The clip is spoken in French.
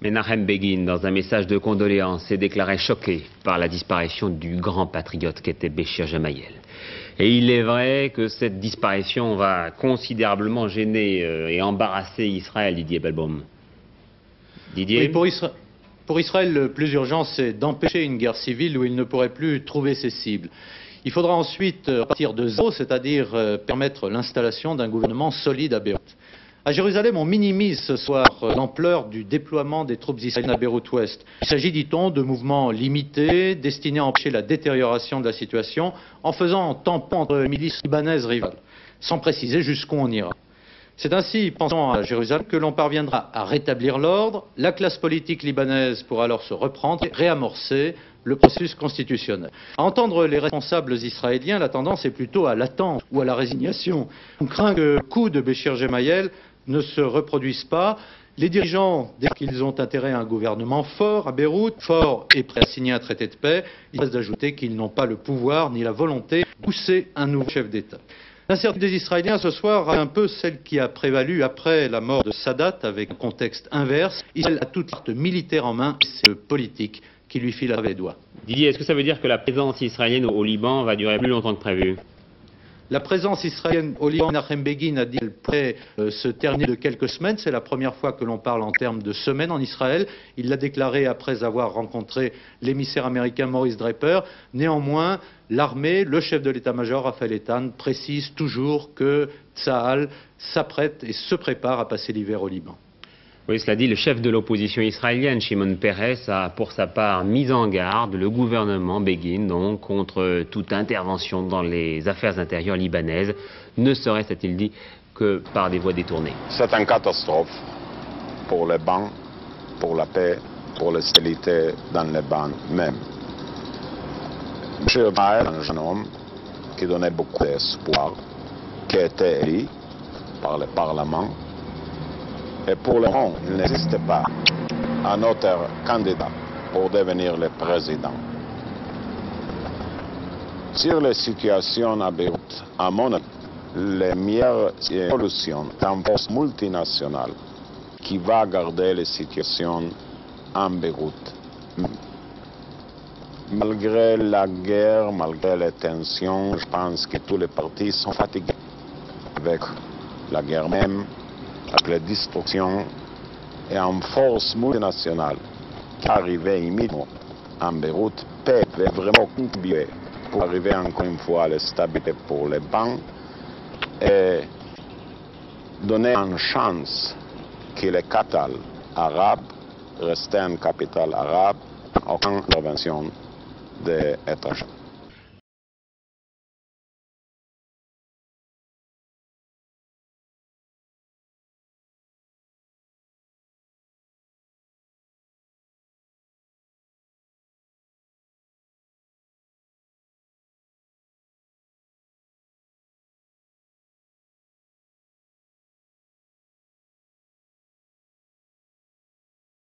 Menachem Begin, dans un message de condoléances, s'est déclaré choqué par la disparition du grand patriote qu'était Béchir Gemayel. Et il est vrai que cette disparition va considérablement gêner et embarrasser Israël, Didier Belbaum. Didier? Oui, pour Israël, le plus urgent, c'est d'empêcher une guerre civile où il ne pourrait plus trouver ses cibles. Il faudra ensuite partir de zéro, c'est-à-dire permettre l'installation d'un gouvernement solide à Beyrouth. À Jérusalem, on minimise ce soir l'ampleur du déploiement des troupes israéliennes à Beyrouth-Ouest. Il s'agit, dit-on, de mouvements limités, destinés à empêcher la détérioration de la situation, en faisant tampon entre milices libanaises rivales, sans préciser jusqu'où on ira. C'est ainsi, pensant à Jérusalem, que l'on parviendra à rétablir l'ordre, la classe politique libanaise pourra alors se reprendre et réamorcer le processus constitutionnel. À entendre les responsables israéliens, la tendance est plutôt à l'attente ou à la résignation. On craint que le coup de Béchir Gemayel ne se reproduise pas. Les dirigeants, dès qu'ils ont intérêt à un gouvernement fort à Beyrouth, fort et prêt à signer un traité de paix, il reste d'ajouter qu'ils n'ont pas le pouvoir ni la volonté de pousser un nouveau chef d'État. L'incertitude des Israéliens ce soir est un peu celle qui a prévalu après la mort de Sadat, avec un contexte inverse. Israël a toute carte militaire en main, c'est le politique qui lui file les doigts. Didier, est-ce que ça veut dire que la présence israélienne au Liban va durer plus longtemps que prévu? La présence israélienne au Liban, Menachem Begin a dit qu'elle pourrait se terminer de quelques semaines. C'est la première fois que l'on parle en termes de semaines en Israël. Il l'a déclaré après avoir rencontré l'émissaire américain Maurice Draper. Néanmoins, l'armée, le chef de l'état-major, Raphaël Eitan, précise toujours que Tsahal s'apprête et se prépare à passer l'hiver au Liban. Oui, cela dit, le chef de l'opposition israélienne, Shimon Peres, a pour sa part mis en garde le gouvernement Begin donc, contre toute intervention dans les affaires intérieures libanaises, ne serait-ce, a-t-il dit, que par des voies détournées. C'est une catastrophe pour les bancs, pour la paix, pour la stabilité dans les bancs même. M. Gemayel est un jeune homme qui donnait beaucoup d'espoir, qui a été élu par le Parlement. Et pour le moment, il n'existe pas un autre candidat pour devenir le président. Sur la situation à Beyrouth, à mon avis, la meilleure solution est une force multinationale qui va garder la situation en Beyrouth. Malgré la guerre, malgré les tensions, je pense que tous les partis sont fatigués avec la guerre même, avec la destruction, et une force multinationale qui est arrivée immédiatement en Beyrouth peut vraiment contribuer pour arriver encore une fois à la stabilité pour les bancs et donner une chance que les capitales arabes restent une capitale arabe, aucune intervention des étrangers.